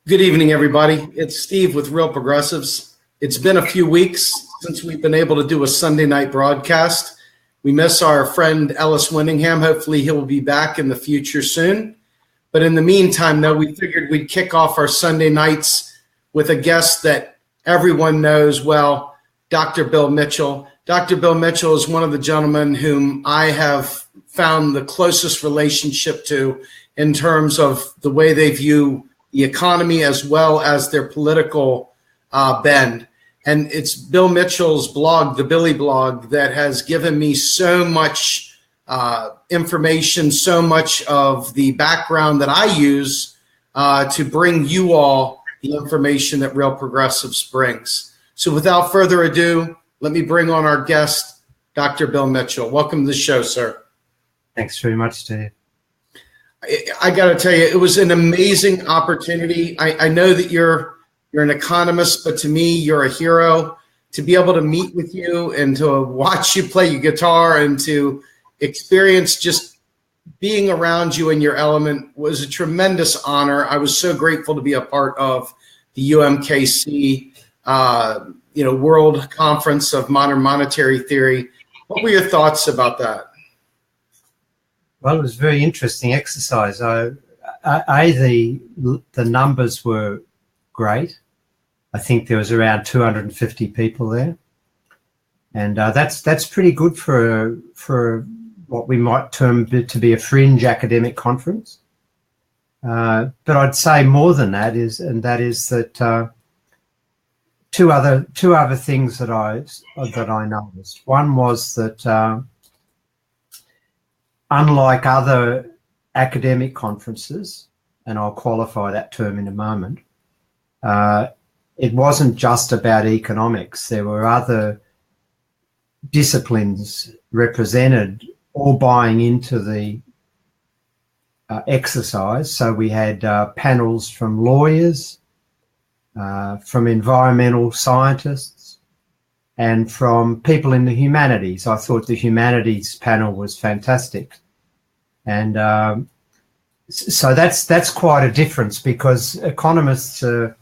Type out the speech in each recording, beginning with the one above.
Good evening, everybody. It's Steve with Real Progressives. It's been a few weeks since we've been able to do a Sunday night broadcast. We miss our friend Ellis Winningham. Hopefully he'll be back in the future soon. But in the meantime, though, we figured we'd kick off our Sunday nights with a guest that everyone knows well, Dr. Bill Mitchell. Dr. Bill Mitchell is one of the gentlemen whom I have found the closest relationship to in terms of the way they view the economy as well as their political bend. And it's Bill Mitchell's blog, the Billy blog, that has given me so much information, so much of the background that I use to bring you all the information that Real Progressives brings. So without further ado, let me bring on our guest, Dr. Bill Mitchell. Welcome to the show, sir. Thanks very much, Steve. I got to tell you, it was an amazing opportunity. I know that you're an economist, but to me, you're a hero. To be able to meet with you and to watch you play your guitar and to experience just being around you in your element was a tremendous honor. I was so grateful to be a part of the UMKC, World Conference of Modern Monetary Theory. What were your thoughts about that? Well, it was a very interesting exercise. The numbers were great. I think there was around 250 people there, and that's pretty good for what we might term to be a fringe academic conference. But I'd say more than that is that two other things that I noticed. One was that unlike other academic conferences, and I'll qualify that term in a moment, it wasn't just about economics. There were other disciplines represented, all buying into the exercise. So we had panels from lawyers, from environmental scientists, and from people in the humanities. I thought the humanities panel was fantastic. And so that's quite a difference, because economists are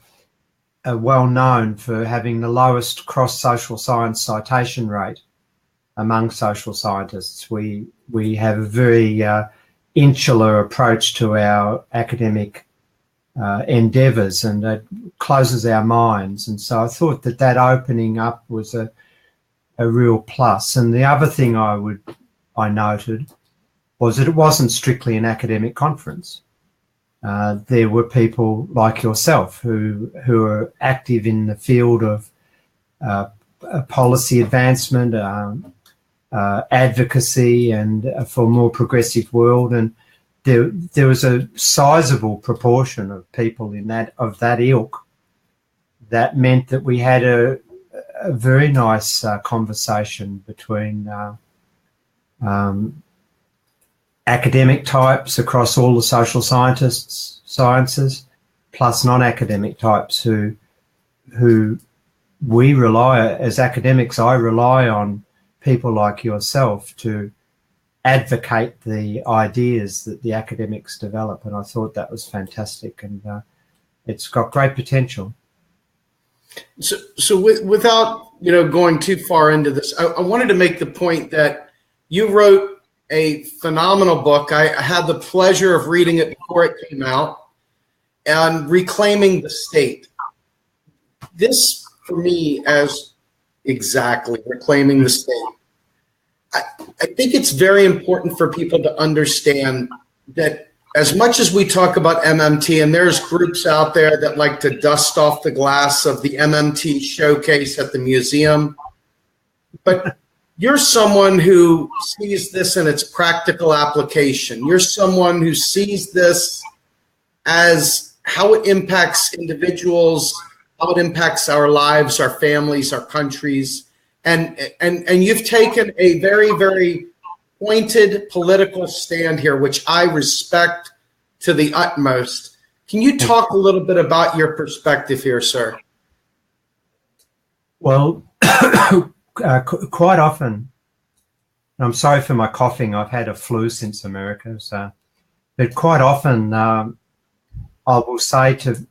well known for having the lowest cross-social science citation rate among social scientists. We have a very insular approach to our academic endeavours, and it closes our minds. And so I thought that opening up was a real plus. And the other thing I noted was that it wasn't strictly an academic conference. There were people like yourself who are active in the field of policy advancement, advocacy, and for a more progressive world. And there was a sizable proportion of people of that ilk. That meant that we had a very nice conversation between academic types across all the social sciences, plus non-academic types who we rely, as academics, I rely on people like yourself to advocate the ideas that the academics develop. And I thought that was fantastic, and it's got great potential. So without going too far into this, I wanted to make the point that you wrote a phenomenal book. I had the pleasure of reading it before it came out, and Reclaiming the State. This, for me, as exactly Reclaiming the State. I think it's very important for people to understand that as much as we talk about MMT, and there's groups out there that like to dust off the glass of the MMT showcase at the museum, but you're someone who sees this in its practical application. You're someone who sees this as how it impacts individuals, how it impacts our lives, our families, our countries. And you've taken a very, very pointed political stand here, which I respect to the utmost. Can you talk a little bit about your perspective here, sir? Well, quite often, I'm sorry for my coughing. I've had a flu since America, but quite often I will say to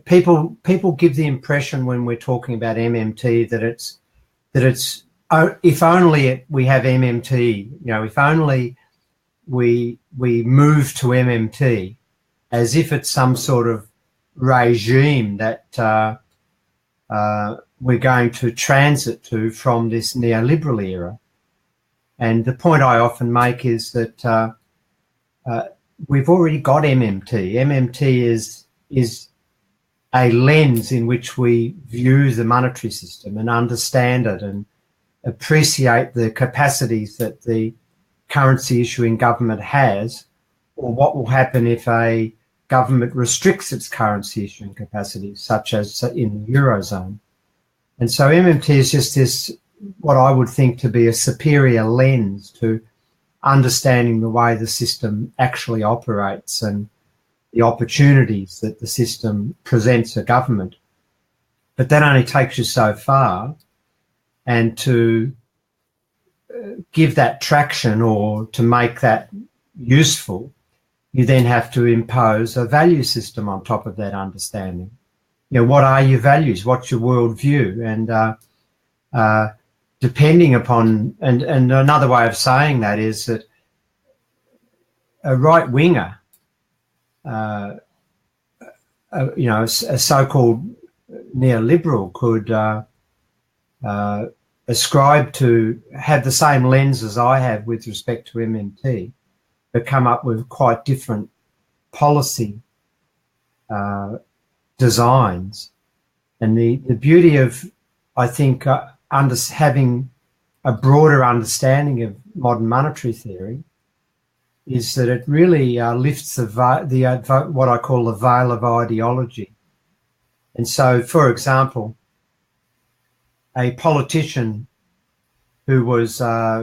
people give the impression when we're talking about MMT that it's if only we have MMT, if only we move to MMT, as if it's some sort of regime that we're going to transit to from this neoliberal era. And the point I often make is that we've already got MMT. MMT is a lens in which we view the monetary system and understand it and appreciate the capacities that the currency issuing government has, or what will happen if a government restricts its currency issuing capacities, such as in the Eurozone. And so MMT is just this, what I would think to be a superior lens to understanding the way the system actually operates and the opportunities that the system presents a government. But that only takes you so far, and to give that traction or to make that useful, you then have to impose a value system on top of that understanding. What are your values? What's your worldview? And depending upon, and another way of saying that is that a right winger, a so-called neoliberal could ascribe to, have the same lens as I have with respect to MMT, but come up with quite different policy designs. And the beauty of, I think, having a broader understanding of modern monetary theory is that it really lifts the what I call the veil of ideology. And so, for example, a politician who was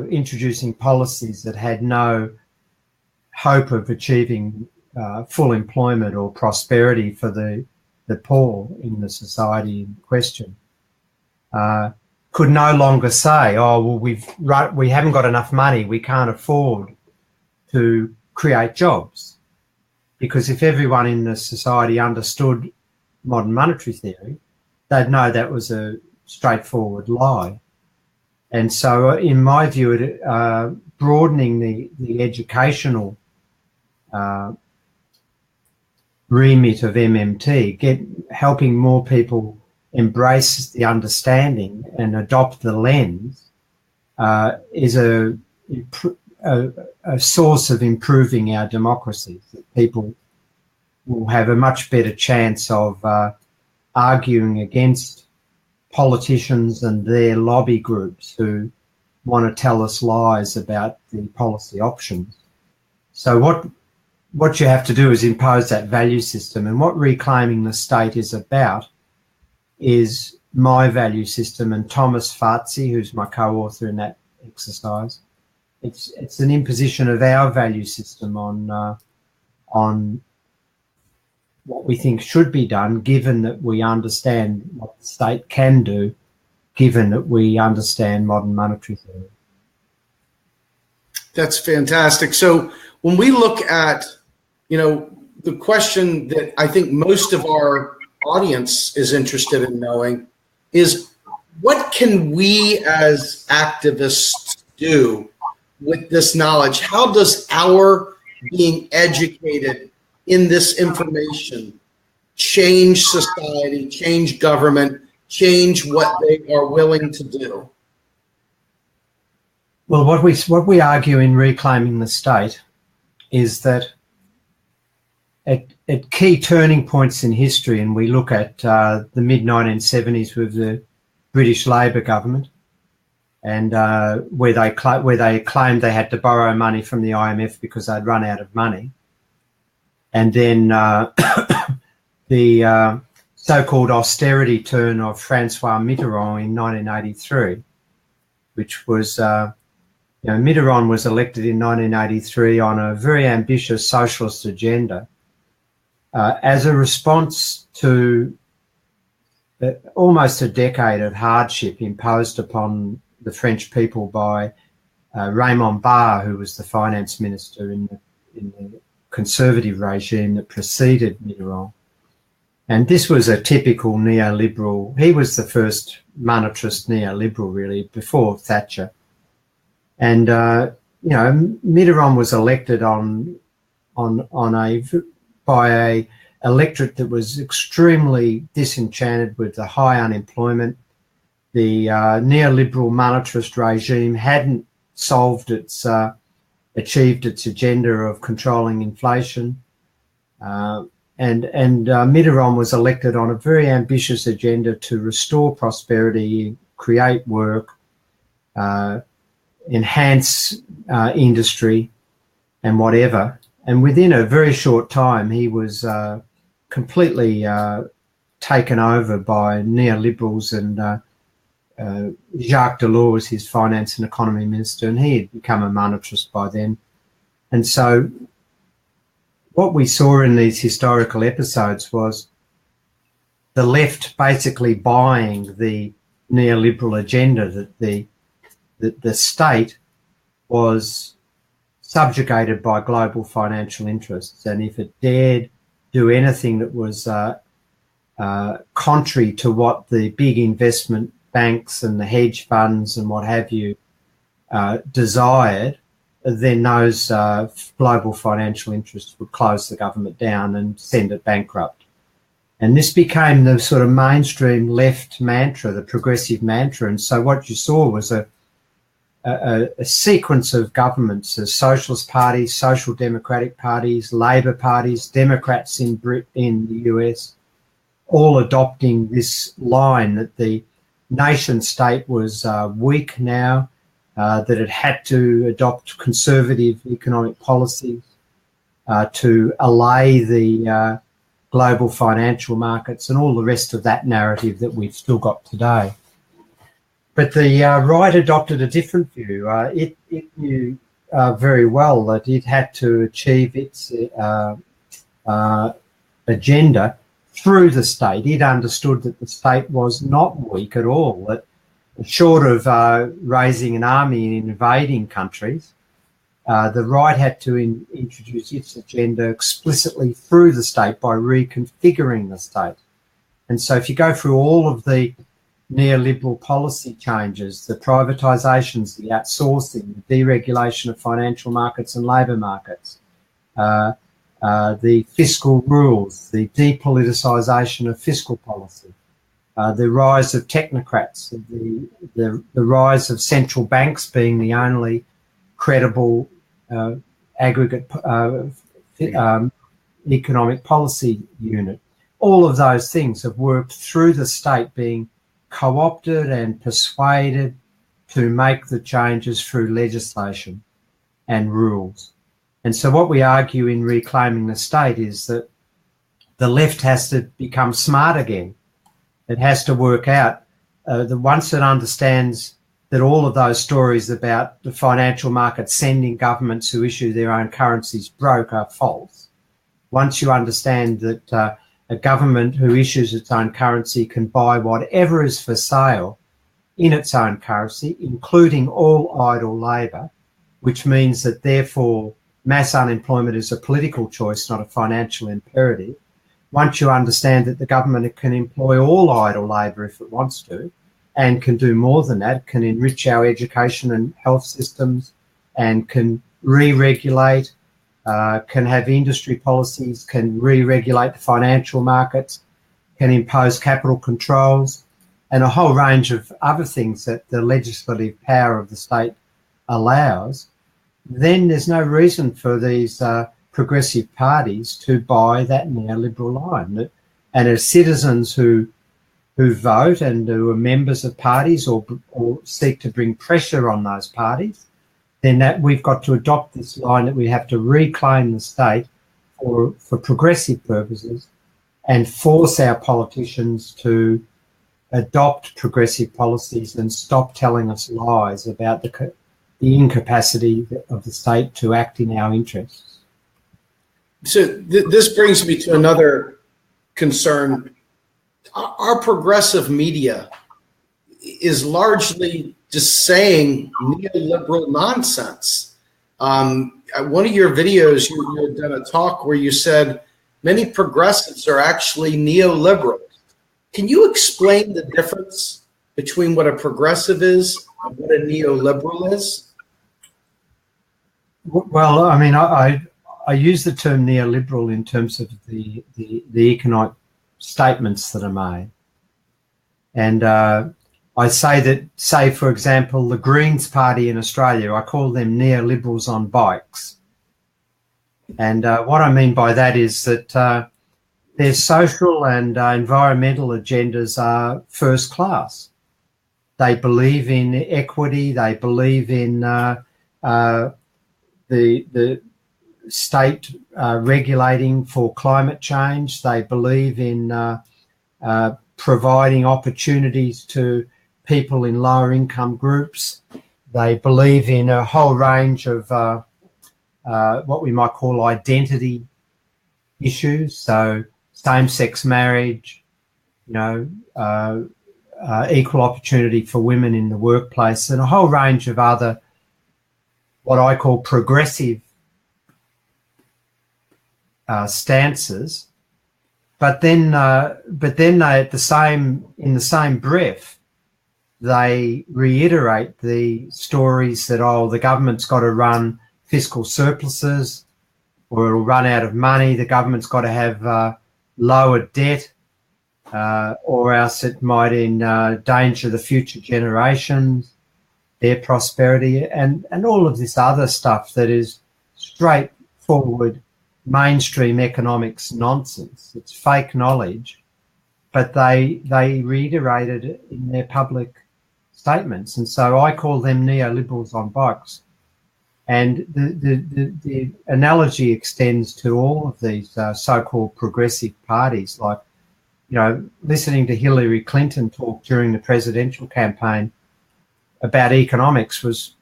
introducing policies that had no hope of achieving full employment or prosperity for the poor in the society in question could no longer say, oh, well, we haven't got enough money, we can't afford to create jobs. Because if everyone in the society understood modern monetary theory, they'd know that was a straightforward lie. And so in my view, broadening the educational remit of MMT, helping more people embrace the understanding and adopt the lens, is a source of improving our democracies. That people will have a much better chance of arguing against politicians and their lobby groups who want to tell us lies about the policy options. So what you have to do is impose that value system. And what Reclaiming the State is about is my value system, and Thomas Farzi, who's my co-author in that exercise, it's an imposition of our value system on what we think should be done, given that we understand what the state can do, given that we understand modern monetary theory. That's fantastic. So when we look at, the question that I think most of our audience is interested in knowing is, what can we as activists do with this knowledge? How does our being educated in this information change society, change government, change what they are willing to do? Well, what we argue in Reclaiming the State is that at key turning points in history, and we look at the mid-1970s with the British Labor government, and where they claimed they had to borrow money from the IMF because they'd run out of money, and then the so-called austerity turn of Francois Mitterrand in 1983, which was, Mitterrand was elected in 1983 on a very ambitious socialist agenda as a response to almost a decade of hardship imposed upon the French people by Raymond Barre, who was the finance minister in the conservative regime that preceded Mitterrand. And this was a typical neoliberal. He was the first monetarist neoliberal, really, before Thatcher. And Mitterrand was elected by a electorate that was extremely disenchanted with the high unemployment. The neoliberal monetarist regime hadn't achieved its agenda of controlling inflation. And Mitterrand was elected on a very ambitious agenda to restore prosperity, create work, enhance industry and whatever. And within a very short time, he was completely taken over by neoliberals, and Jacques Delors was his finance and economy minister, and he had become a monetarist by then. And so what we saw in these historical episodes was the left basically buying the neoliberal agenda that the state was subjugated by global financial interests, and if it dared do anything that was contrary to what the big investment banks and the hedge funds and what have you desired, then those global financial interests would close the government down and send it bankrupt. And this became the sort of mainstream left mantra, the progressive mantra. And so what you saw was a sequence of governments, the socialist parties, social democratic parties, Labour parties, Democrats in the US, all adopting this line that the nation state was weak now, that it had to adopt conservative economic policies to allay the global financial markets and all the rest of that narrative that we've still got today. But the right adopted a different view. It knew very well that it had to achieve its agenda through the state. It understood that the state was not weak at all, that short of raising an army and invading countries, the right had to introduce its agenda explicitly through the state by reconfiguring the state. And so if you go through all of the neoliberal policy changes, the privatisations, the outsourcing, the deregulation of financial markets and labour markets, the fiscal rules, the depoliticisation of fiscal policy, the rise of technocrats, the rise of central banks being the only credible aggregate economic policy unit. All of those things have worked through the state being co-opted and persuaded to make the changes through legislation and rules. And so what we argue in Reclaiming the State is that the left has to become smart again. It has to work out that once it understands that all of those stories about the financial market sending governments who issue their own currencies broke are false. Once you understand that a government who issues its own currency can buy whatever is for sale in its own currency, including all idle labour, which means that therefore mass unemployment is a political choice, not a financial imperative. Once you understand that the government can employ all idle labour if it wants to, and can do more than that, can enrich our education and health systems, and can re-regulate, can have industry policies, can re-regulate the financial markets, can impose capital controls, and a whole range of other things that the legislative power of the state allows, then there's no reason for these progressive parties to buy that neoliberal line. And as citizens who vote and who are members of parties or seek to bring pressure on those parties, then that we've got to adopt this line that we have to reclaim the state for progressive purposes and force our politicians to adopt progressive policies and stop telling us lies about the incapacity of the state to act in our interests. So this brings me to another concern. Our progressive media is largely just saying neoliberal nonsense. One of your videos, you had done a talk where you said many progressives are actually neoliberals. Can you explain the difference between what a progressive is and what a neoliberal is? Well, I mean, I use the term neoliberal in terms of the economic statements that are made. And I say that, say, for example, the Greens Party in Australia, I call them neoliberals on bikes. And what I mean by that is that their social and environmental agendas are first class. They believe in equity. They believe in the state regulating for climate change. They believe in providing opportunities to people in lower income groups. They believe in a whole range of what we might call identity issues. So same-sex marriage, equal opportunity for women in the workplace, and a whole range of other what I call progressive stances. But then they, in the same breath, they reiterate the stories that, the government's got to run fiscal surpluses, or it'll run out of money. The government's got to have lower debt, or else it might endanger the future generations, their prosperity, and all of this other stuff that is straightforward mainstream economics nonsense. It's fake knowledge, but they reiterate it in their public statements. And so I call them neoliberals on bikes. And the analogy extends to all of these so-called progressive parties. Like, listening to Hillary Clinton talk during the presidential campaign about economics was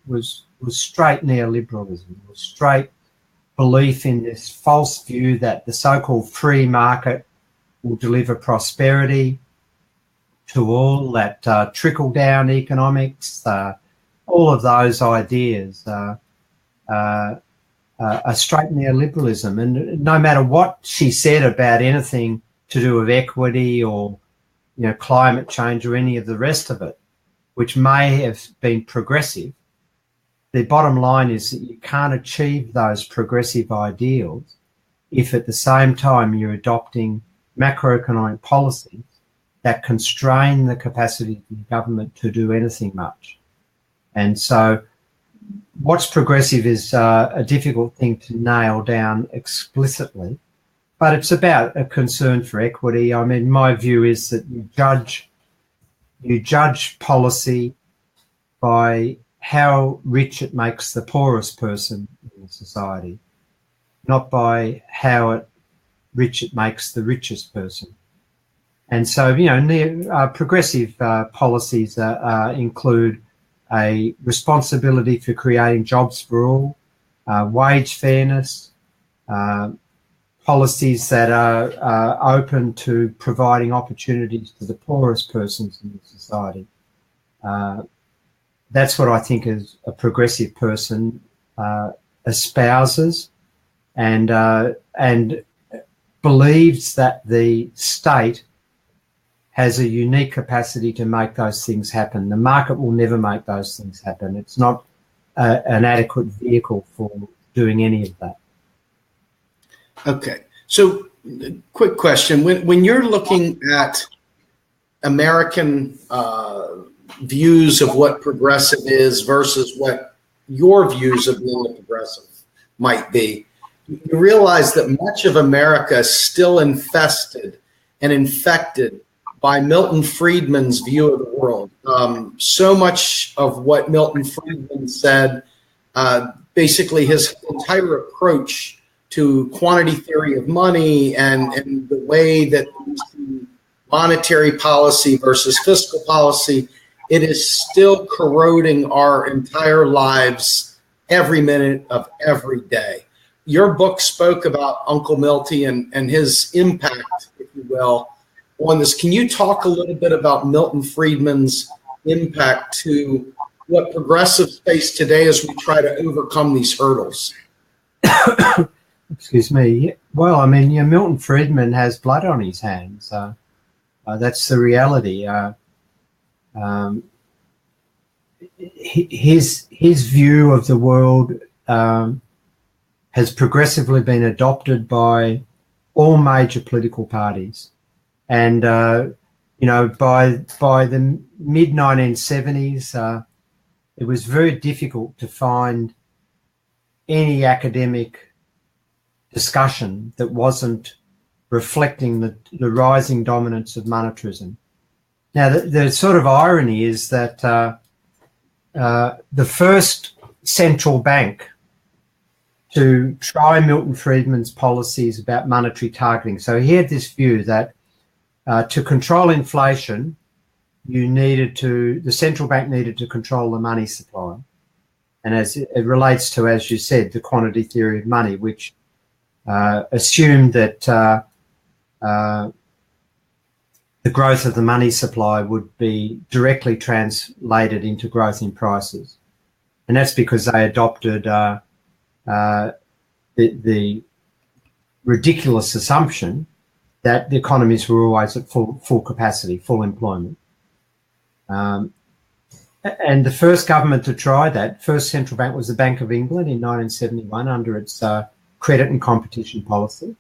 straight neoliberalism, was straight belief in this false view that the so-called free market will deliver prosperity to all, that trickle-down economics, all of those ideas are straight neoliberalism. And no matter what she said about anything to do with equity or climate change or any of the rest of it, which may have been progressive, the bottom line is that you can't achieve those progressive ideals if at the same time you're adopting macroeconomic policies that constrain the capacity of the government to do anything much. And so what's progressive is a difficult thing to nail down explicitly, but it's about a concern for equity. I mean, my view is that you judge policy by how rich it makes the poorest person in the society, not by how rich it makes the richest person. And so, progressive policies include a responsibility for creating jobs for all, wage fairness, policies that are open to providing opportunities to the poorest persons in the society. That's what I think is a progressive person espouses and believes that the state has a unique capacity to make those things happen. The market will never make those things happen. It's not an adequate vehicle for doing any of that. Okay. So, quick question. When you're looking at American views of what progressive is versus what your views of being a progressive might be, you realize that much of America is still infested and infected by Milton Friedman's view of the world. So much of what Milton Friedman said, basically his entire approach to quantity theory of money and the way that monetary policy versus fiscal policy, it is still corroding our entire lives every minute of every day. Your book spoke about Uncle Milty and his impact, if you will, on this. Can you talk a little bit about Milton Friedman's impact to what progressives face today as we try to overcome these hurdles? Excuse me. Well, I mean, Milton Friedman has blood on his hands. That's the reality. Um, his view of the world has progressively been adopted by all major political parties, and by the mid 1970s, it was very difficult to find any academic discussion that wasn't reflecting the rising dominance of monetarism. Now, the sort of irony is that the first central bank to try Milton Friedman's policies about monetary targeting. So he had this view that to control inflation, the central bank needed to control the money supply. And as it relates to, as you said, the quantity theory of money, which assumed that the growth of the money supply would be directly translated into growth in prices. And that's because they adopted the ridiculous assumption that the economies were always at full capacity, full employment. And the first government to try that, first central bank, was the Bank of England in 1971 under its credit and competition policy.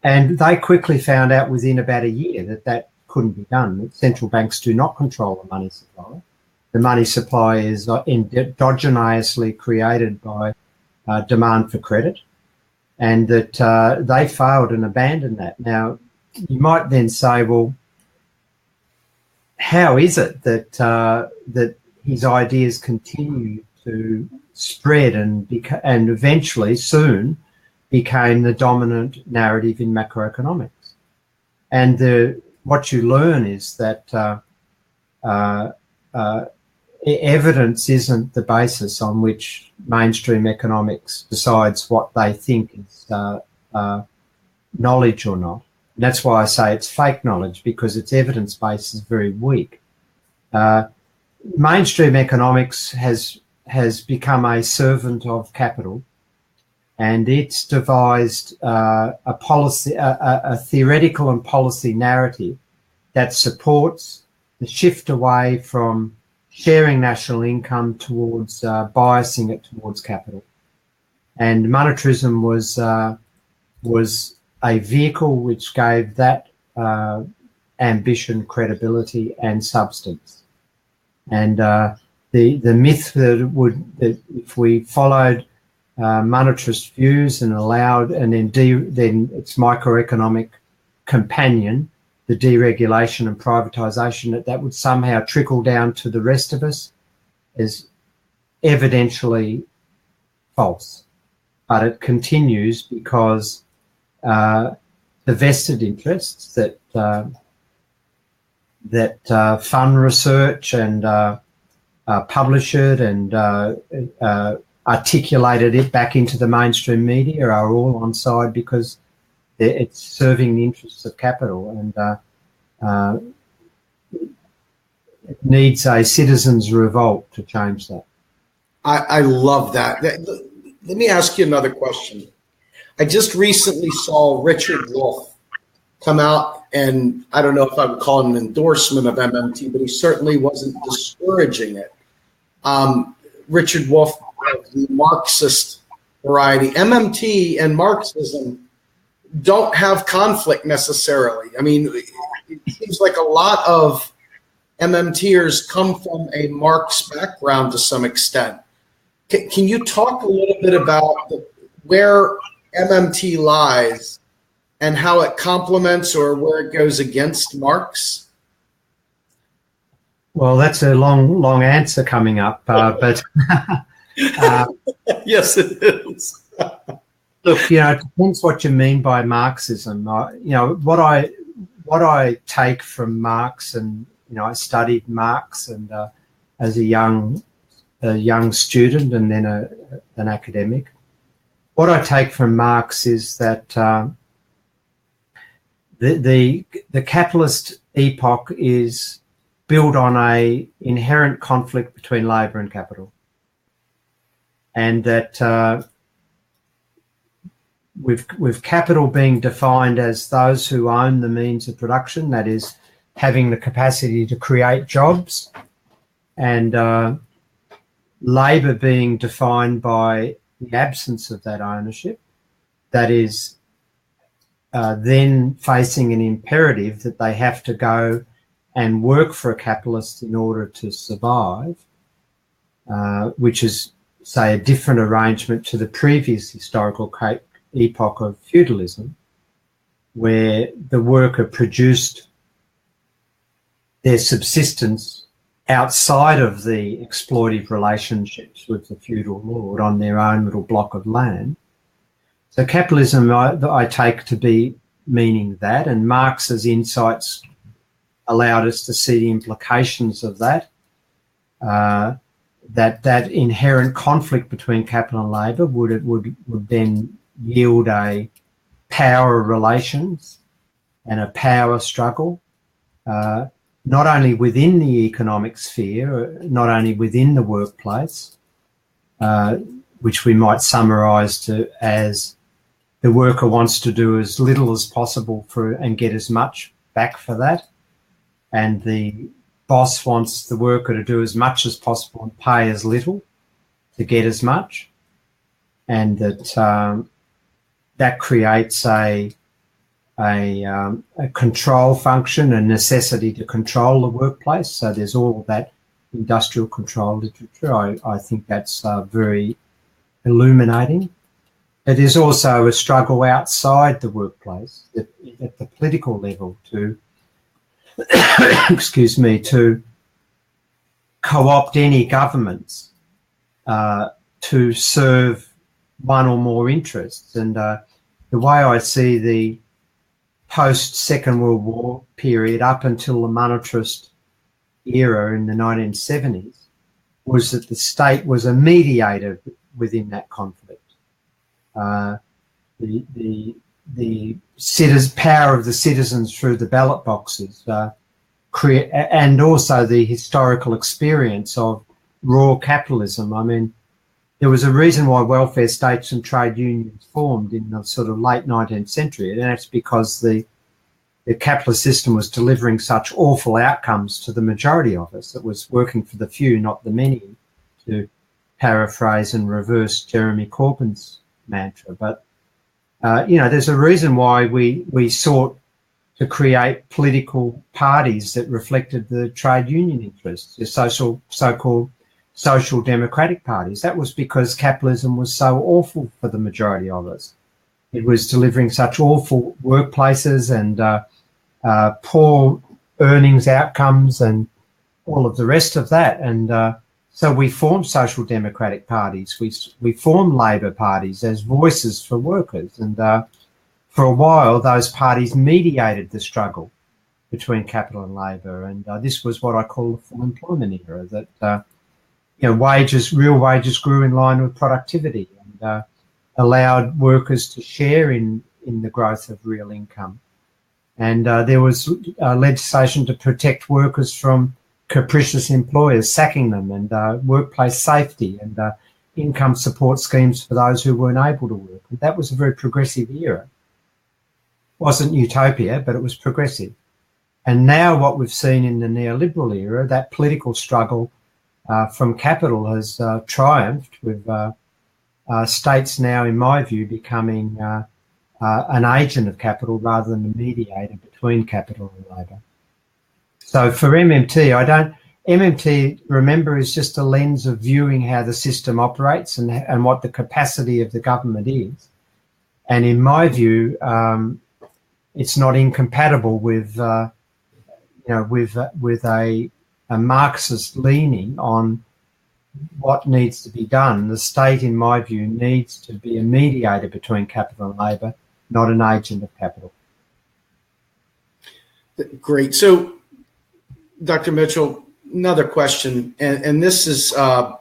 And they quickly found out within about a year that couldn't be done. That central banks do not control the money supply. The money supply is endogenously created by demand for credit, and that they failed and abandoned that. Now, you might then say, well, how is it that that his ideas continue to spread and eventually soon became the dominant narrative in macroeconomics? And what you learn is that evidence isn't the basis on which mainstream economics decides what they think is knowledge or not. And that's why I say it's fake knowledge, because its evidence base is very weak. Mainstream economics has become a servant of capital, and it's devised a policy, a theoretical and policy narrative that supports the shift away from sharing national income towards biasing it towards capital. And monetarism was a vehicle which gave that ambition, credibility, and substance. And the myth that if we followed monetarist views and allowed, and then its microeconomic companion, the deregulation and privatisation, that would somehow trickle down to the rest of us, is evidentially false. But it continues because the vested interests that fund research and publish it and articulated it back into the mainstream media are all on side because it's serving the interests of capital, and it needs a citizens' revolt to change that. I love that. Let me ask you another question. I just recently saw Richard Wolff come out, and I don't know if I would call it an endorsement of MMT, but he certainly wasn't discouraging it. Richard Wolff, of the Marxist variety. MMT and Marxism don't have conflict necessarily. I mean, it seems like a lot of MMTers come from a Marx background to some extent. Can you talk a little bit about where MMT lies and how it complements or where it goes against Marx? Well, that's a long answer coming up, but yes, it is. Look, it depends what you mean by Marxism. What I take from Marx, and I studied Marx and as a young student and then an academic. What I take from Marx is that the capitalist epoch is built on a inherent conflict between labour and capital, and that with capital being defined as those who own the means of production, that is, having the capacity to create jobs, and labour being defined by the absence of that ownership, that is, then facing an imperative that they have to go and work for a capitalist in order to survive, which is, say, a different arrangement to the previous historical epoch of feudalism, where the worker produced their subsistence outside of the exploitive relationships with the feudal lord on their own little block of land. So capitalism I take to be meaning that, and Marx's insights allowed us to see the implications of that, that inherent conflict between capital and labour would then yield a power relations and a power struggle, not only within the economic sphere, not only within the workplace, which we might summarise as the worker wants to do as little as possible and get as much back for that, and the boss wants the worker to do as much as possible and pay as little to get as much, and that creates a control function, a necessity to control the workplace. So there's all that industrial control literature. I think that's very illuminating. It is also a struggle outside the workplace at the political level to excuse me, to co-opt any governments to serve one or more interests. And the way I see the post-Second World War period up until the monetarist era in the 1970s was that the state was a mediator within that conflict. The power of the citizens through the ballot boxes, and also the historical experience of raw capitalism. I mean, there was a reason why welfare states and trade unions formed in the sort of late 19th century, and that's because the capitalist system was delivering such awful outcomes to the majority of us. It was working for the few, not the many, to paraphrase and reverse Jeremy Corbyn's mantra. But there's a reason why we sought to create political parties that reflected the trade union interests, the so-called social democratic parties. That was because capitalism was so awful for the majority of us. It was delivering such awful workplaces and poor earnings outcomes and all of the rest of that. And so we formed social democratic parties. We formed labour parties as voices for workers. And for a while, those parties mediated the struggle between capital and labour. And this was what I call the full employment era, that real wages grew in line with productivity and allowed workers to share in the growth of real income. And there was legislation to protect workers from capricious employers sacking them, and workplace safety and income support schemes for those who weren't able to work. And that was a very progressive era. It wasn't utopia, but it was progressive. And now what we've seen in the neoliberal era, that political struggle from capital has triumphed, with states now, in my view, becoming an agent of capital rather than a mediator between capital and labour. So for MMT, remember, is just a lens of viewing how the system operates and what the capacity of the government is. And in my view, it's not incompatible with a Marxist leaning on what needs to be done. The state, in my view, needs to be a mediator between capital and labour, not an agent of capital. Great. So, Dr. Mitchell, another question, and this is kind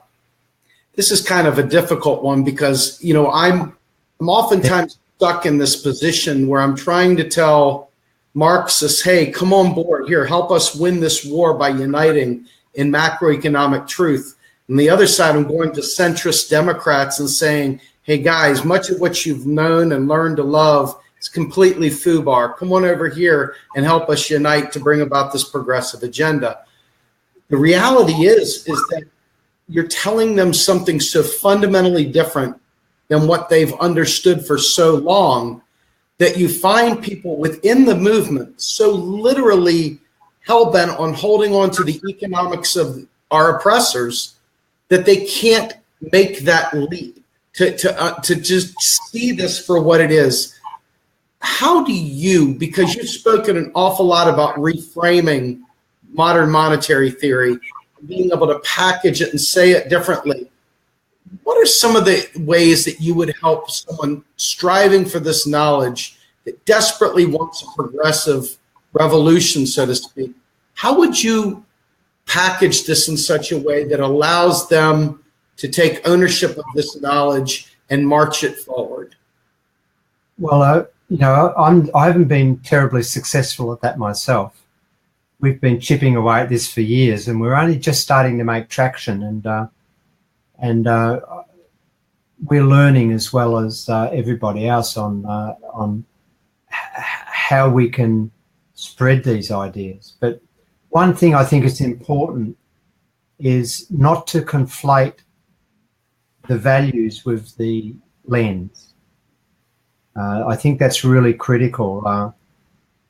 of a difficult one, because I'm oftentimes stuck in this position where I'm trying to tell Marxists, hey, come on board here, help us win this war by uniting in macroeconomic truth. On the other side, I'm going to centrist Democrats and saying, hey guys, much of what you've known and learned to love is completely FUBAR. Come on over here and help us unite to bring about this progressive agenda. The reality is that you're telling them something so fundamentally different than what they've understood for so long that you find people within the movement so literally hell-bent on holding on to the economics of our oppressors that they can't make that leap to just see this for what it is. How do you, because you've spoken an awful lot about reframing modern monetary theory, being able to package it and say it differently, what are some of the ways that you would help someone striving for this knowledge that desperately wants a progressive revolution, so to speak? How would you package this in such a way that allows them to take ownership of this knowledge and march it forward? Well, I haven't been terribly successful at that myself. We've been chipping away at this for years, and we're only just starting to make traction. And we're learning as well as everybody else on how we can spread these ideas. But one thing I think is important is not to conflate the values with the lens. I think that's really critical.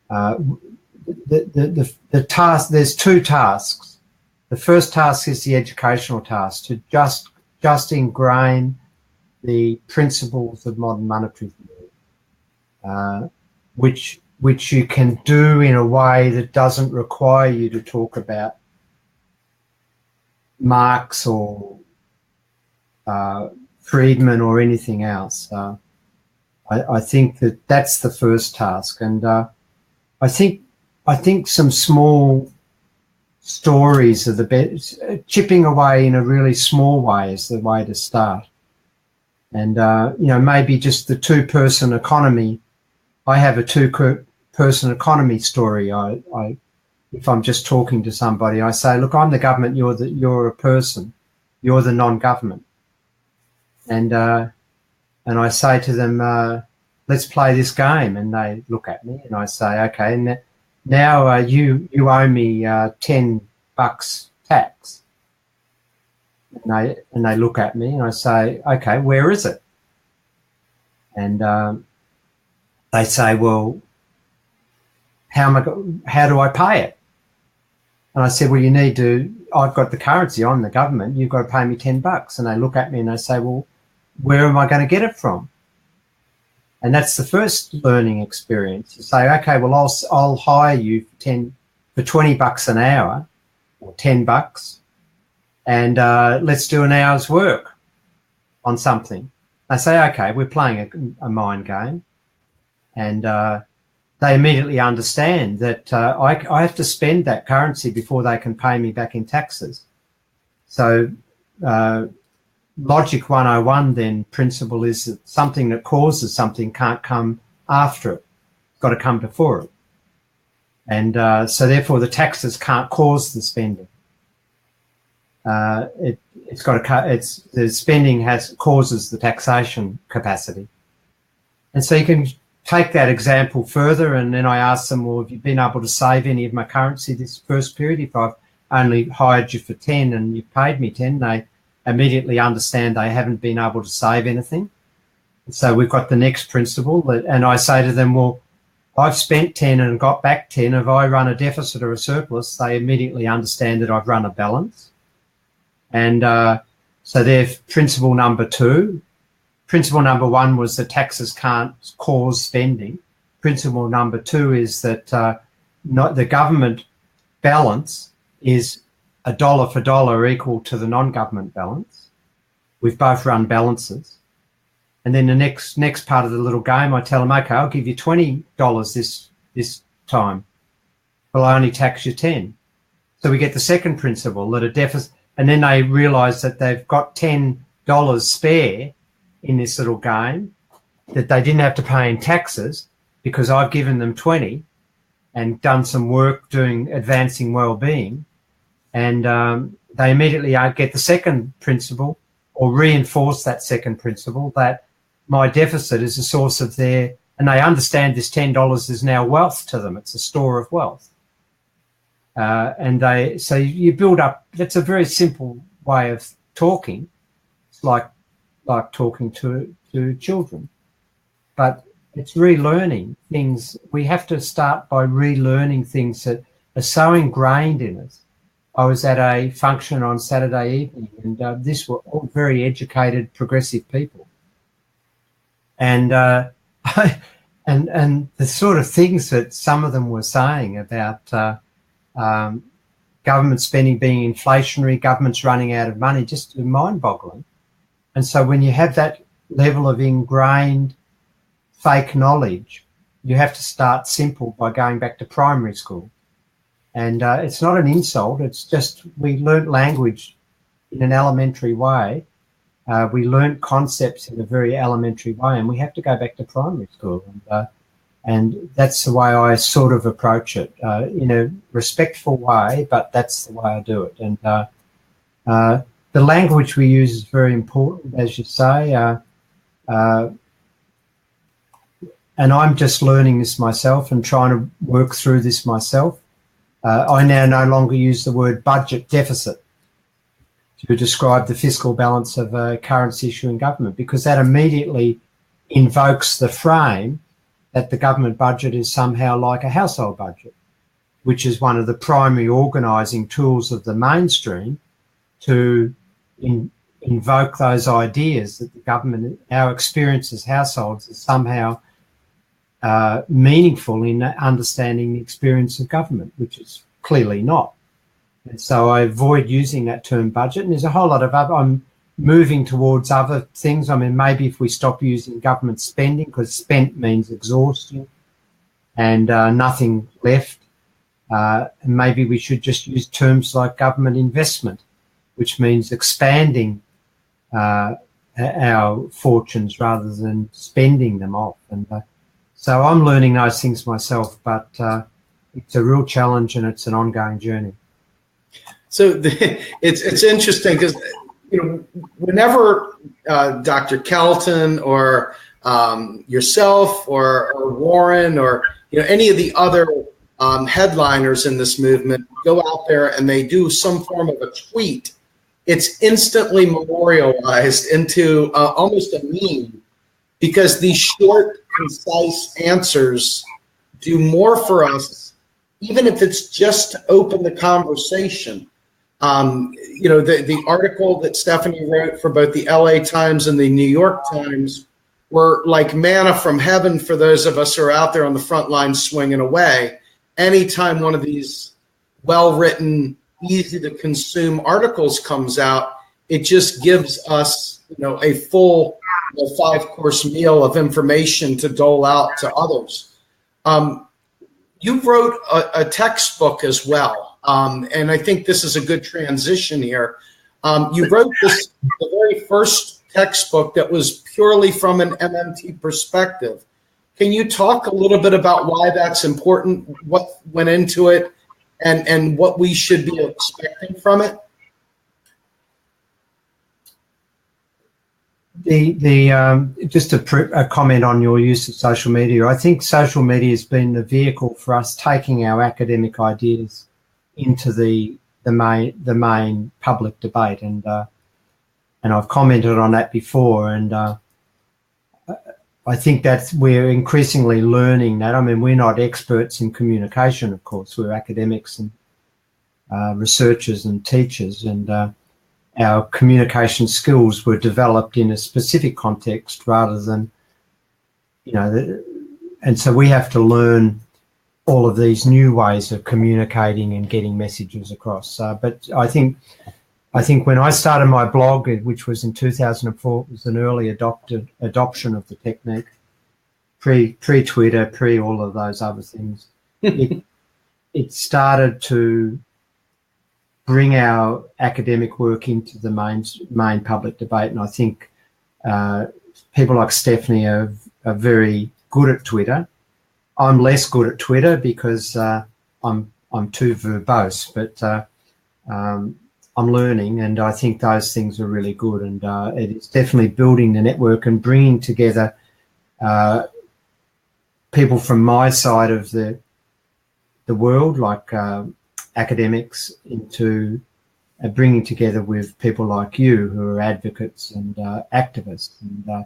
The task, there's two tasks. The first task is the educational task, to just ingrain the principles of modern monetary theory, which you can do in a way that doesn't require you to talk about Marx or Friedman or anything else. I think that's the first task, and I think some small stories are the best. Chipping away in a really small way is the way to start. And maybe just the two-person economy. I have a two-person economy story. If I'm just talking to somebody, I say, look, I'm the government, you're a person, you're the non-government. And I say to them, let's play this game. And they look at me and I say, okay, now you owe me $10 tax. And they look at me and I say, okay, where is it? And they say, well, how do I pay it? And I said, well, I've got the currency, I'm the government, you've got to pay me $10. And they look at me and they say, well, where am I going to get it from? And that's the first learning experience. You say, okay, well, I'll hire you for $20 an hour or $10, and let's do an hour's work on something. They say, okay, we're playing a mind game. And they immediately understand that I have to spend that currency before they can pay me back in taxes. So Logic 101 then principle is that something that causes something can't come after it. It's got to come before it. And so therefore the taxes can't cause the spending. The spending causes the taxation capacity. And so you can take that example further, and then I ask them, well, have you been able to save any of my currency this first period? If I've only hired you for 10 and you've paid me 10, they immediately understand they haven't been able to save anything. So we've got the next principle, and I say to them, well, I've spent 10 and got back 10. If I run a deficit or a surplus, they immediately understand that I've run a balance. And so there's principle number 2. Principle number 1 was that taxes can't cause spending. Principle number 2 is that the government balance is a dollar for dollar equal to the non-government balance. We've both run balances. And then the next part of the little game, I tell them, okay, I'll give you $20 this time, but I'll only tax you 10. So we get the second principle, that a deficit, and then they realise that they've got $10 spare in this little game that they didn't have to pay in taxes because I've given them 20 and done some work advancing well-being. And they immediately get the second principle, or reinforce that second principle, that my deficit is a source of their, and they understand this $10 is now wealth to them. It's a store of wealth. So you build up, that's a very simple way of talking. It's like talking to children. But it's relearning things. We have to start by relearning things that are so ingrained in us. I was at a function on Saturday evening, and these were all very educated, progressive people. And and the sort of things that some of them were saying about government spending being inflationary, governments running out of money, just mind-boggling. And so when you have that level of ingrained fake knowledge, you have to start simple by going back to primary school. And it's not an insult. It's just we learnt language in an elementary way. We learnt concepts in a very elementary way, and we have to go back to primary school. And that's the way I sort of approach it, in a respectful way, but that's the way I do it. And the language we use is very important, as you say. And I'm just learning this myself and trying to work through this myself. I now no longer use the word budget deficit to describe the fiscal balance of a currency issuing government, because that immediately invokes the frame that the government budget is somehow like a household budget, which is one of the primary organising tools of the mainstream to invoke those ideas that the government, our experience as households, is somehow meaningful in understanding the experience of government, which is clearly not. And so I avoid using that term budget. And there's a whole lot of other, I'm moving towards other things. I mean, maybe if we stop using government spending, because spent means exhaustion and nothing left, and maybe we should just use terms like government investment, which means expanding our fortunes rather than spending them off. And so I'm learning those things myself, but it's a real challenge and it's an ongoing journey. So it's interesting because, whenever Dr. Kelton or yourself or Warren or any of the other headliners in this movement go out there and they do some form of a tweet, it's instantly memorialized into almost a meme, because these short, concise answers do more for us, even if it's just to open the conversation. The article that Stephanie wrote for both the LA Times and the New York Times were like manna from heaven for those of us who are out there on the front line swinging away. Anytime one of these well-written, easy to consume articles comes out, it just gives us, a full 5-course meal of information to dole out to others. You wrote a textbook as well. And I think this is a good transition here. You wrote the very first textbook that was purely from an MMT perspective. Can you talk a little bit about why that's important, what went into it, and what we should be expecting from it? Just a comment on your use of social media. I think social media has been the vehicle for us taking our academic ideas into the main public debate, and I've commented on that before, and I think that we're increasingly learning that. I mean, we're not experts in communication, of course. We're academics and researchers and teachers, and our communication skills were developed in a specific context rather than, and so we have to learn all of these new ways of communicating and getting messages across. But I think when I started my blog, which was in 2004, it was an early adoption of the technique, pre-Twitter, pre all of those other things. It started to bring our academic work into the main public debate, and I think people like Stephanie are very good at Twitter. I'm less good at Twitter because I'm too verbose, but I'm learning, and I think those things are really good. And it is definitely building the network and bringing together people from my side of the world, like academics, into bringing together with people like you who are advocates and activists. And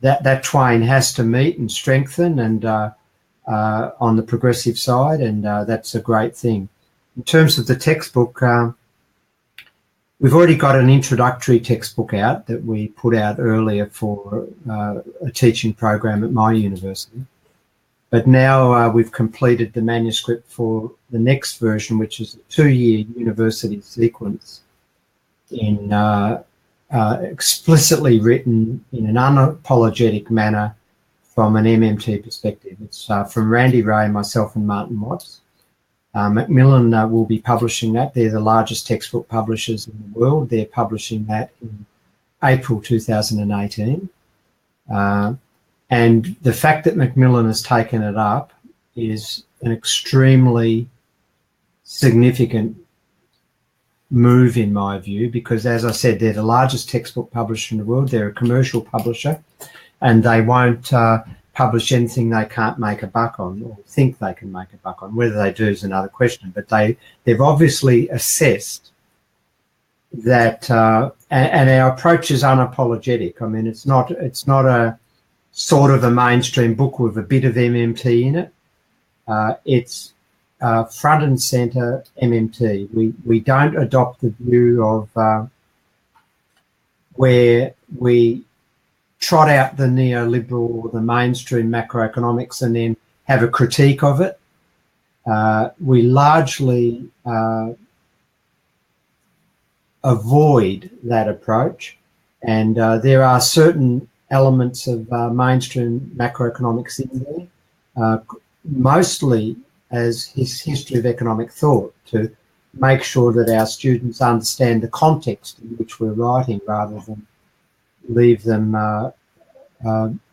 that twain has to meet and strengthen, and on the progressive side, and that's a great thing. In terms of the textbook, we've already got an introductory textbook out that we put out earlier for a teaching program at my university. But now we've completed the manuscript for the next version, which is a 2-year university sequence in explicitly written in an unapologetic manner from an MMT perspective. It's from Randy Ray, myself, and Martin Watts. Macmillan will be publishing that. They're the largest textbook publishers in the world. They're publishing that in April 2018. And the fact that Macmillan has taken it up is an extremely significant move, in my view, because, as I said, they're the largest textbook publisher in the world. They're a commercial publisher, and they won't publish anything they can't make a buck on, or think they can make a buck on. Whether they do is another question, but they've obviously assessed that, and our approach is unapologetic. I mean, it's not a sort of a mainstream book with a bit of MMT in it. It's front and centre MMT. We don't adopt the view of where we trot out the neoliberal or the mainstream macroeconomics and then have a critique of it. We largely avoid that approach, and there are certain elements of mainstream macroeconomics in there, mostly as his history of economic thought, to make sure that our students understand the context in which we're writing, rather than leave them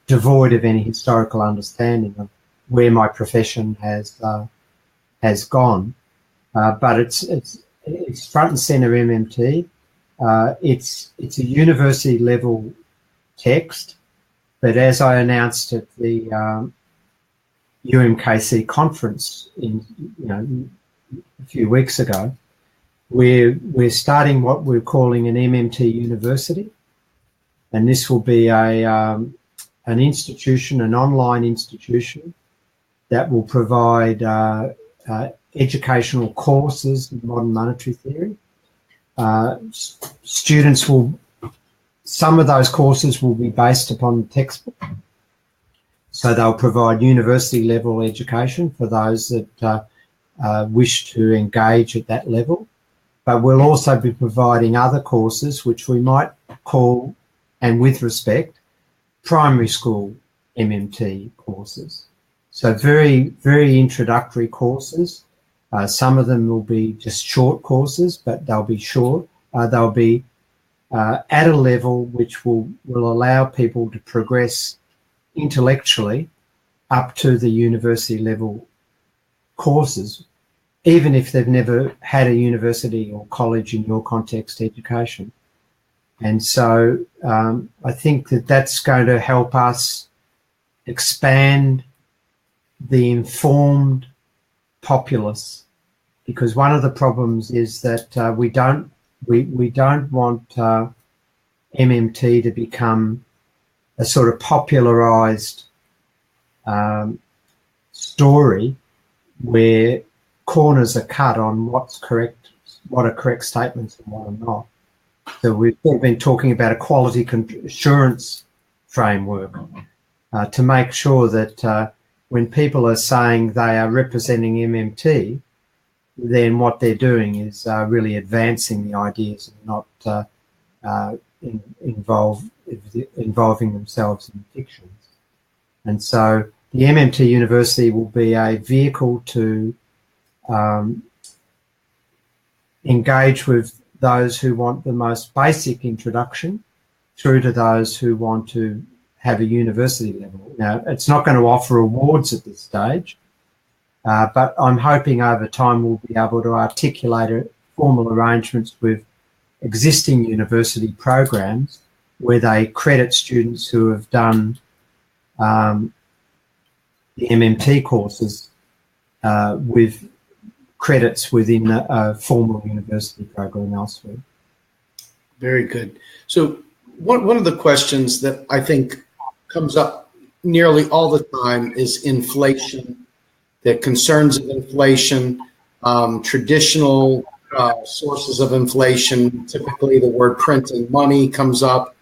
devoid of any historical understanding of where my profession has gone. But it's front and center MMT. It's a university level text, but as I announced at the UMKC conference a few weeks ago, we're starting what we're calling an MMT university, and this will be an institution, an online institution that will provide educational courses in modern monetary theory. Some of those courses will be based upon the textbook, so they'll provide university level education for those that wish to engage at that level. But we'll also be providing other courses which we might call, and with respect, primary school MMT courses. So very, very introductory courses. Some of them will be just short courses, but they'll be short. They'll be at a level which will allow people to progress intellectually up to the university level courses, even if they've never had a university or college, in your context, education. And so I think that that's going to help us expand the informed populace, because one of the problems is that we don't want MMT to become a sort of popularized story where corners are cut on what's correct, what are correct statements and what are not. So we've been talking about a quality assurance framework to make sure that when people are saying they are representing MMT, then what they're doing is really advancing the ideas and not involving themselves in fictions. And so the MMT University will be a vehicle to engage with those who want the most basic introduction through to those who want to have a university level. Now, it's not going to offer awards at this stage, but I'm hoping over time we'll be able to articulate formal arrangements with existing university programs where they credit students who have done the MMT courses with credits within a formal university program elsewhere. Very good. So one of the questions that I think comes up nearly all the time is inflation, the concerns of inflation, traditional sources of inflation. Typically the word printing money comes up.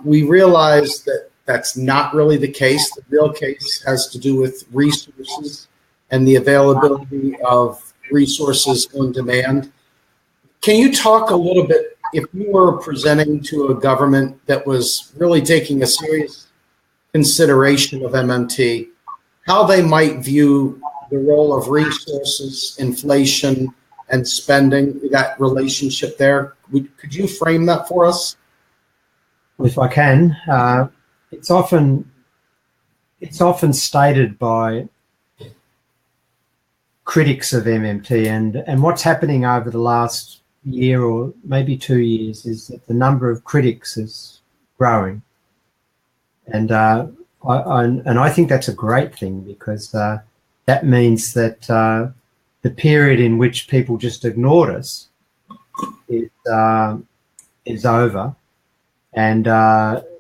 We realize that that's not really the case. The real case has to do with resources and the availability of resources on demand. Can you talk a little bit, if you were presenting to a government that was really taking a serious consideration of MMT, how they might view the role of resources, inflation, and spending, that relationship there? Could you frame that for us? If I can, it's often stated by critics of MMT, and what's happening over the last year or maybe 2 years is that the number of critics is growing, and I think that's a great thing, because that means that the period in which people just ignored us is over. And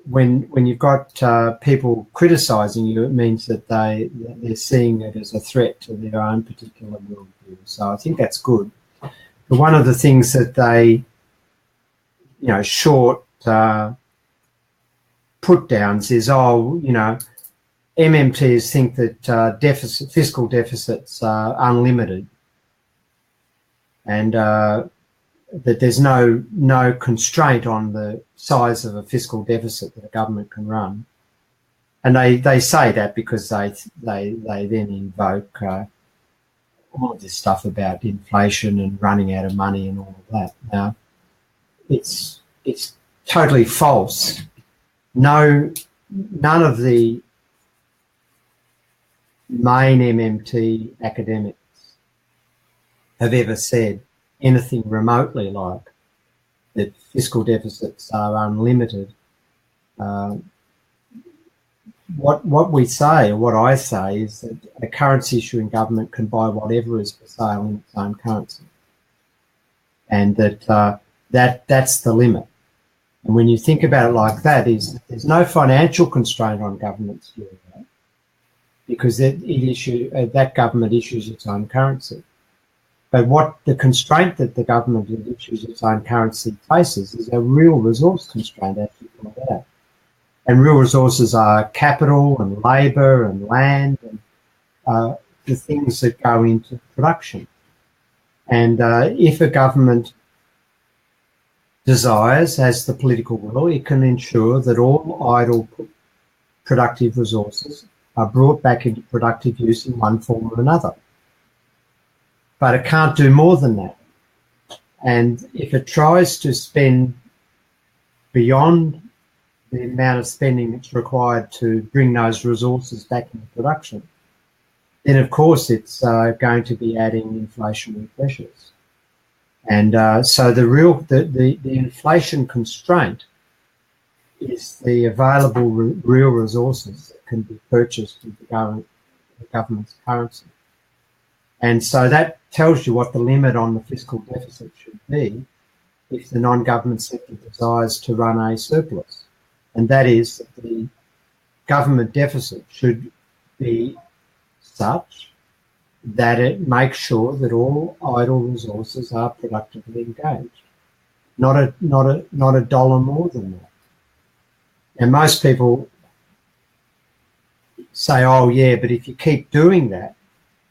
when you've got people criticising you, it means that they're seeing it as a threat to their own particular worldview. So I think that's good. But one of the things that they, short put downs is, MMTs think that fiscal deficits are unlimited, and that there's no constraint on the size of a fiscal deficit that a government can run. And they say that because they then invoke all of this stuff about inflation and running out of money and all of that. Now, it's totally false. None of the main MMT academics have ever said anything remotely like that fiscal deficits are unlimited. What we say, or what I say, is that a currency issuing government can buy whatever is for sale in its own currency, and that's the limit. And when you think about it like that, there's no financial constraint on governments doing that, because that government issues its own currency. But what the constraint that the government that issues its own currency faces is a real resource constraint, as you pointed out. And real resources are capital and labour and land and the things that go into production. And if a government desires, has the political will, it can ensure that all idle productive resources are brought back into productive use in one form or another. But it can't do more than that. And if it tries to spend beyond the amount of spending that's required to bring those resources back into production, then of course it's going to be adding inflationary pressures. And so the inflation constraint is the available real resources that can be purchased with the government's currency. And so that tells you what the limit on the fiscal deficit should be if the non-government sector desires to run a surplus. And that is that the government deficit should be such that it makes sure that all idle resources are productively engaged. Not a dollar more than that. And most people say, oh yeah, but if you keep doing that,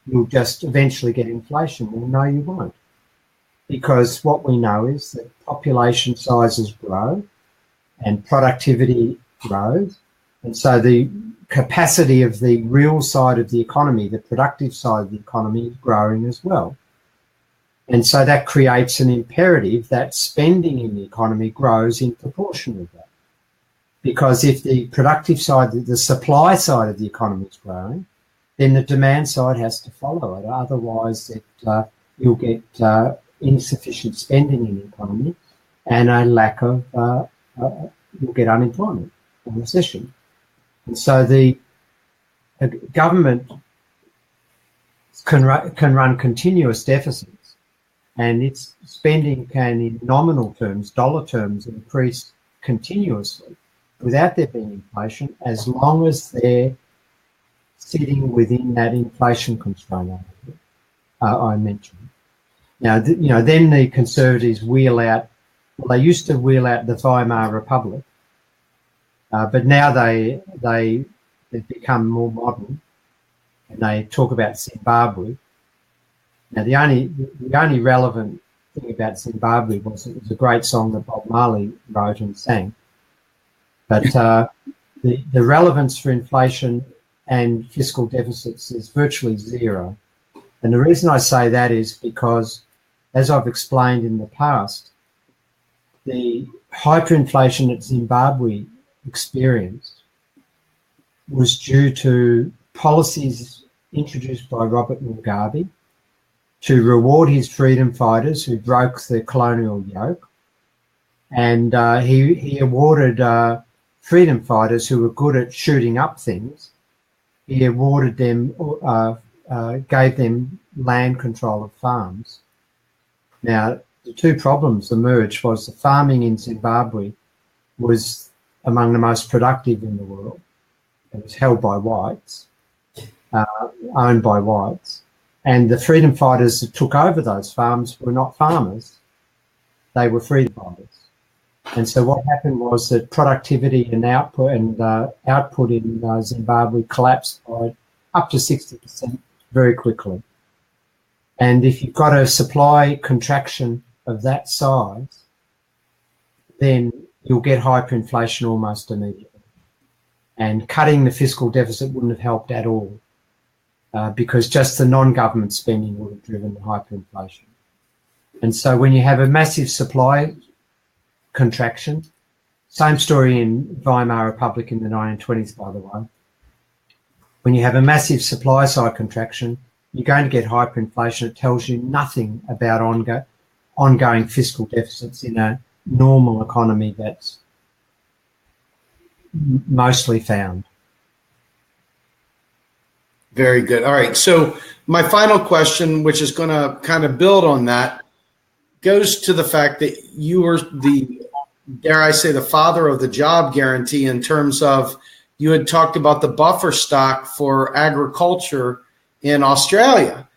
you'll just eventually get inflation. Well, no, you won't. Because what we know is that population sizes grow and productivity grows. And so the capacity of the real side of the economy, the productive side of the economy, is growing as well. And so that creates an imperative that spending in the economy grows in proportion with that. Because if the productive side, the supply side of the economy is growing, then the demand side has to follow it. Otherwise, you'll get insufficient spending in the economy, and a lack of, you'll get unemployment or recession. And so the government can run continuous deficits, and its spending can, in nominal terms, dollar terms, increase continuously without there being inflation, as long as they're sitting within that inflation constraint I mentioned. Now, then the Conservatives wheel out. Well, they used to wheel out the Weimar Republic, but now they've become more modern, and they talk about Zimbabwe. Now, the only relevant thing about Zimbabwe was it was a great song that Bob Marley wrote and sang. But the relevance for inflation and fiscal deficits is virtually zero. And the reason I say that is because, as I've explained in the past, the hyperinflation that Zimbabwe experienced was due to policies introduced by Robert Mugabe to reward his freedom fighters who broke the colonial yoke. And he awarded freedom fighters who were good at shooting up things. He awarded them, gave them land control of farms. Now, the two problems emerged was the farming in Zimbabwe was among the most productive in the world. It was held by whites, owned by whites. And the freedom fighters that took over those farms were not farmers. They were freedom fighters. And so what happened was that productivity and output in Zimbabwe collapsed by up to 60% very quickly. And if you've got a supply contraction of that size, then you'll get hyperinflation almost immediately. And cutting the fiscal deficit wouldn't have helped at all, because just the non-government spending would have driven the hyperinflation. And so when you have a massive supply contraction, same story in Weimar Republic in the 1920s, by the way. When you have a massive supply side contraction, you're going to get hyperinflation. It tells you nothing about ongoing fiscal deficits in a normal economy that's mostly found. Very good. All right. So my final question, which is going to kind of build on that, goes to the fact that you were dare I say, the father of the job guarantee, in terms of you had talked about the buffer stock for agriculture in Australia.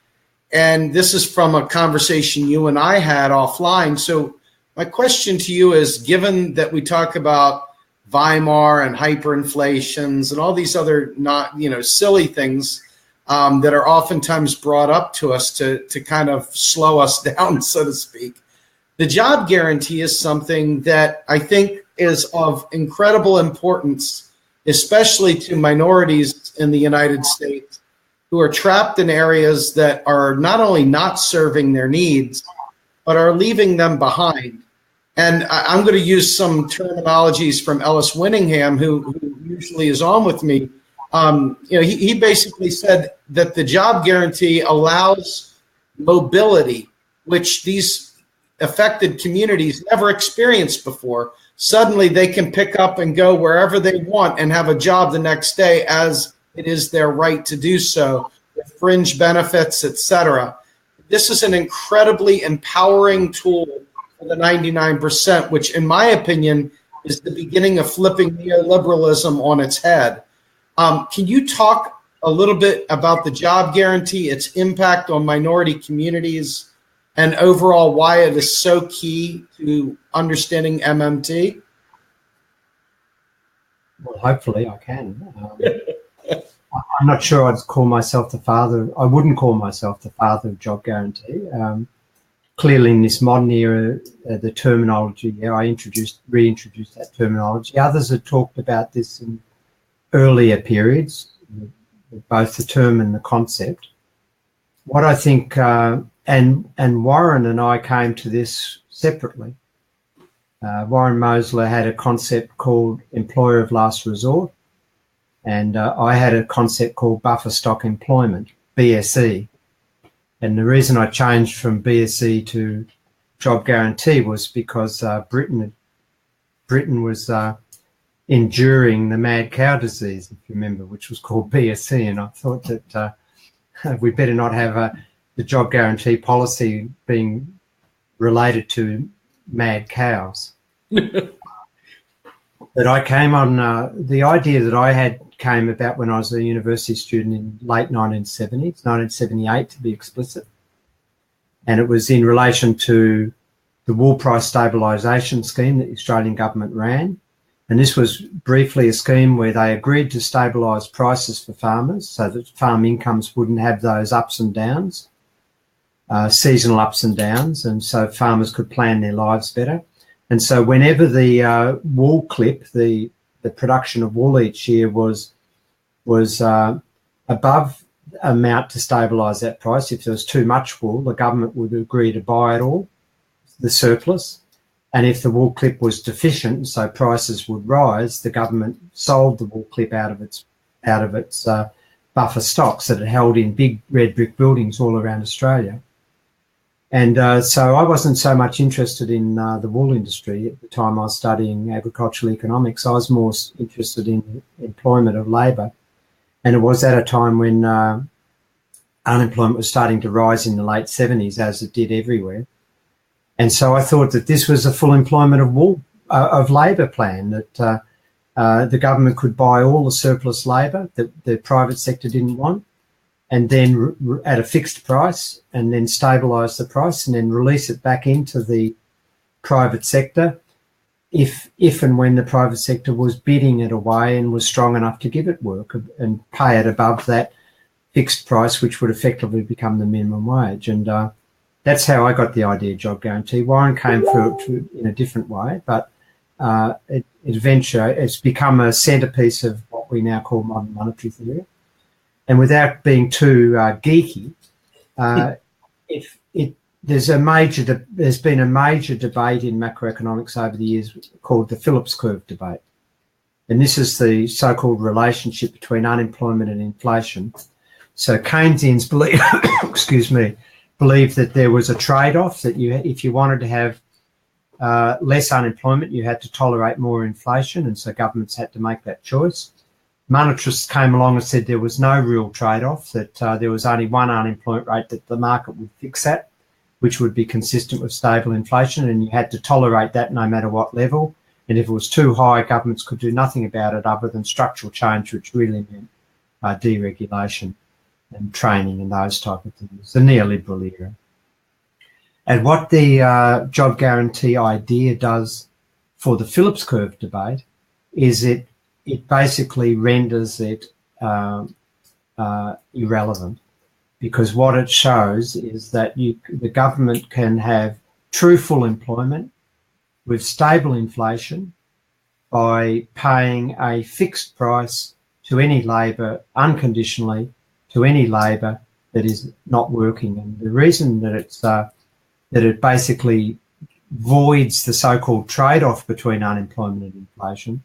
And this is from a conversation you and I had offline. So my question to you is, given that we talk about Weimar and hyperinflations and all these other silly things that are oftentimes brought up to us to kind of slow us down, so to speak, the job guarantee is something that I think is of incredible importance, especially to minorities in the United States who are trapped in areas that are not only not serving their needs, but are leaving them behind. And I'm going to use some terminologies from Ellis Winningham, who usually is on with me. He basically said that the job guarantee allows mobility, which these affected communities never experienced before. Suddenly they can pick up and go wherever they want and have a job the next day, as it is their right to do so, with fringe benefits, etc. This is an incredibly empowering tool for the 99%, which in my opinion is the beginning of flipping neoliberalism on its head. Can you talk a little bit about the job guarantee, its impact on minority communities, and overall why it is so key to understanding MMT? Well, hopefully I can. I'm not sure I'd call myself the father. I wouldn't call myself the father of job guarantee. Clearly, in this modern era, the terminology, I reintroduced that terminology. Others had talked about this in earlier periods, both the term and the concept. What I think, and Warren and I came to this separately. Warren Mosler had a concept called employer of last resort, and I had a concept called buffer stock employment, BSE. And the reason I changed from BSE to job guarantee was because Britain was enduring the mad cow disease, if you remember, which was called BSE, and I thought that we better not have the job guarantee policy being related to mad cows. But I came on, the idea that I had came about when I was a university student in late 1970s, 1978 to be explicit. And it was in relation to the wool price stabilisation scheme that the Australian government ran. And this was briefly a scheme where they agreed to stabilise prices for farmers so that farm incomes wouldn't have those ups and downs, seasonal ups and downs, and so farmers could plan their lives better. And so whenever the wool clip, the production of wool each year was above amount to stabilise that price, if there was too much wool, the government would agree to buy it all, the surplus. And if the wool clip was deficient, so prices would rise, the government sold the wool clip out of its buffer stocks that it held in big red brick buildings all around Australia. And so I wasn't so much interested in the wool industry at the time I was studying agricultural economics. I was more interested in employment of labour. And it was at a time when unemployment was starting to rise in the late 70s, as it did everywhere. And so I thought that this was a full employment of wool, of labour plan, that the government could buy all the surplus labour that the private sector didn't want, and then at a fixed price, and then stabilise the price, and then release it back into the private sector if and when the private sector was bidding it away and was strong enough to give it work and pay it above that fixed price, which would effectively become the minimum wage. And that's how I got the idea of job guarantee. Warren came through it in a different way, but it's become a centrepiece of what we now call modern monetary theory. And without being too geeky, there's been a major debate in macroeconomics over the years called the Phillips curve debate. And this is the so-called relationship between unemployment and inflation. So Keynesians believed that there was a trade-off, that if you wanted to have less unemployment, you had to tolerate more inflation, and so governments had to make that choice. Monetarists came along and said there was no real trade-off, that there was only one unemployment rate that the market would fix at, which would be consistent with stable inflation, and you had to tolerate that no matter what level. And if it was too high, governments could do nothing about it other than structural change, which really meant deregulation and training and those type of things, the neoliberal era. And what the job guarantee idea does for the Phillips curve debate is it basically renders it irrelevant, because what it shows is that the government can have true full employment with stable inflation by paying a fixed price to any labour unconditionally, to any labour that is not working. And the reason that it basically voids the so-called trade-off between unemployment and inflation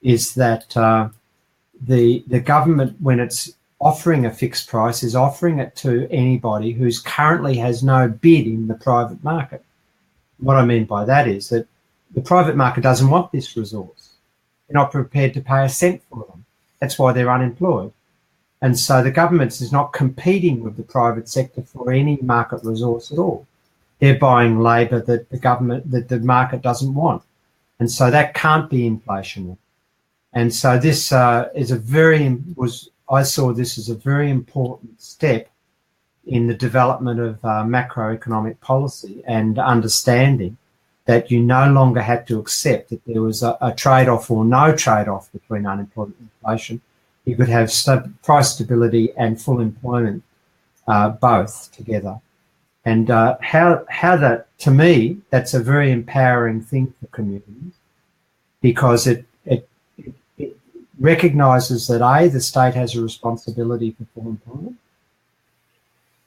is that the government, when it's offering a fixed price, is offering it to anybody who's currently has no bid in the private market. What I mean by that is that the private market doesn't want this resource. They're not prepared to pay a cent for them. That's why they're unemployed. And so the government is not competing with the private sector for any market resource at all. They're buying labour that the market doesn't want. And so that can't be inflationary. And so this I saw this as a very important step in the development of macroeconomic policy and understanding that you no longer had to accept that there was a trade-off or no trade-off between unemployment and inflation. You could have price stability and full employment both together. And how that, to me, that's a very empowering thing for communities, because it recognises that the state has a responsibility for full employment,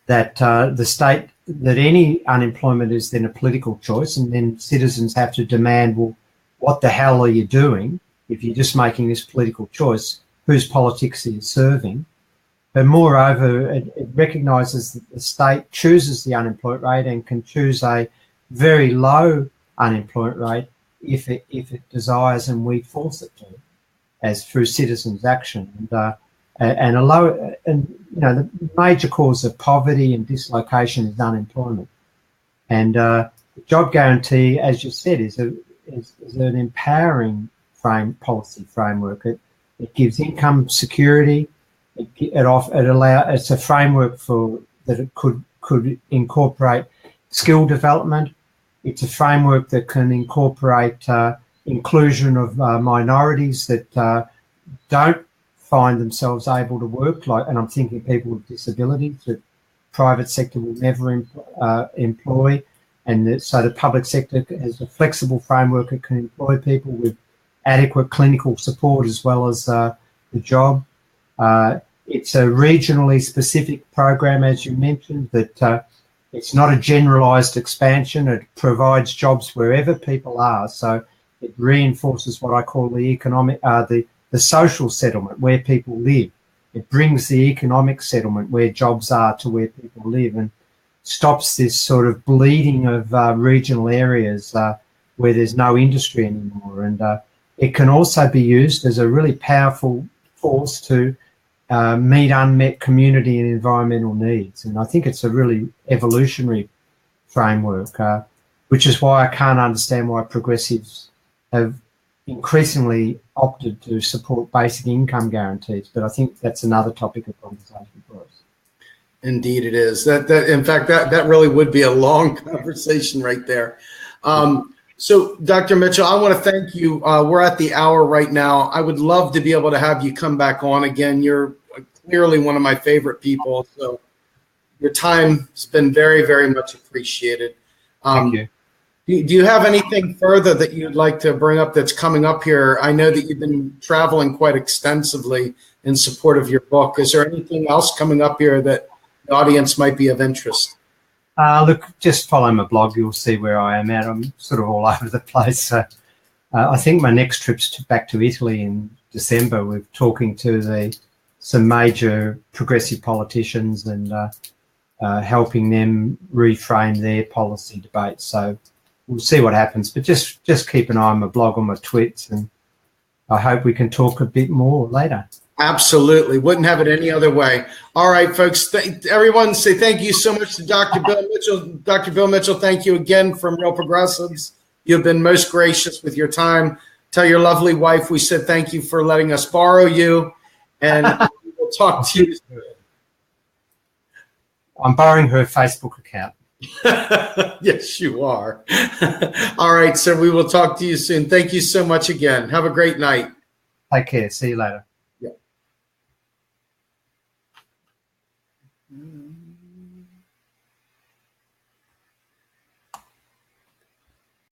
that that any unemployment is then a political choice, and then citizens have to demand, well, what the hell are you doing if you're just making this political choice? Whose politics are you serving? But moreover, it recognises that the state chooses the unemployment rate and can choose a very low unemployment rate if it desires, and we force it to, as through citizens' action. And the major cause of poverty and dislocation is unemployment. And the job guarantee, as you said, is an empowering policy framework. It gives income security. It's a framework that it could incorporate skill development. It's a framework that can incorporate inclusion of minorities that don't find themselves able to work, and I'm thinking people with disabilities that private sector will never employ, and so the public sector has a flexible framework that can employ people with adequate clinical support as well as the job. It's a regionally specific program, as you mentioned, that it's not a generalised expansion. It provides jobs wherever people are, so it reinforces what I call the economic, the social settlement where people live. It brings the economic settlement where jobs are to where people live, and stops this sort of bleeding of regional areas where there's no industry anymore. And it can also be used as a really powerful force to meet unmet community and environmental needs. And I think it's a really evolutionary framework, which is why I can't understand why progressives have increasingly opted to support basic income guarantees. But I think that's another topic of conversation for us. Indeed, it is. In fact, that really would be a long conversation right there. So, Dr. Mitchell, I want to thank you. We're at the hour right now. I would love to be able to have you come back on again. You're clearly one of my favorite people. So your time has been very, very much appreciated. Thank you. Do you have anything further that you'd like to bring up that's coming up here? I know that you've been traveling quite extensively in support of your book. Is there anything else coming up here that the audience might be of interest? Look, just follow my blog. You'll see where I am at. I'm sort of all over the place. So I think my next trip's back to Italy in December. We're talking to some major progressive politicians and helping them reframe their policy debates. So we'll see what happens. But just keep an eye on my blog, on my tweets, and I hope we can talk a bit more later. Absolutely. Wouldn't have it any other way. All right, folks. Everyone say thank you so much to Dr. Bill Mitchell. Dr. Bill Mitchell, thank you again from Real Progressives. You've been most gracious with your time. Tell your lovely wife we said thank you for letting us borrow you, and we'll talk to you. I'm borrowing her Facebook account. Yes, you are. All right, so we will talk to you soon. Thank you so much again. Have a great night. Take care. See you later. Yeah.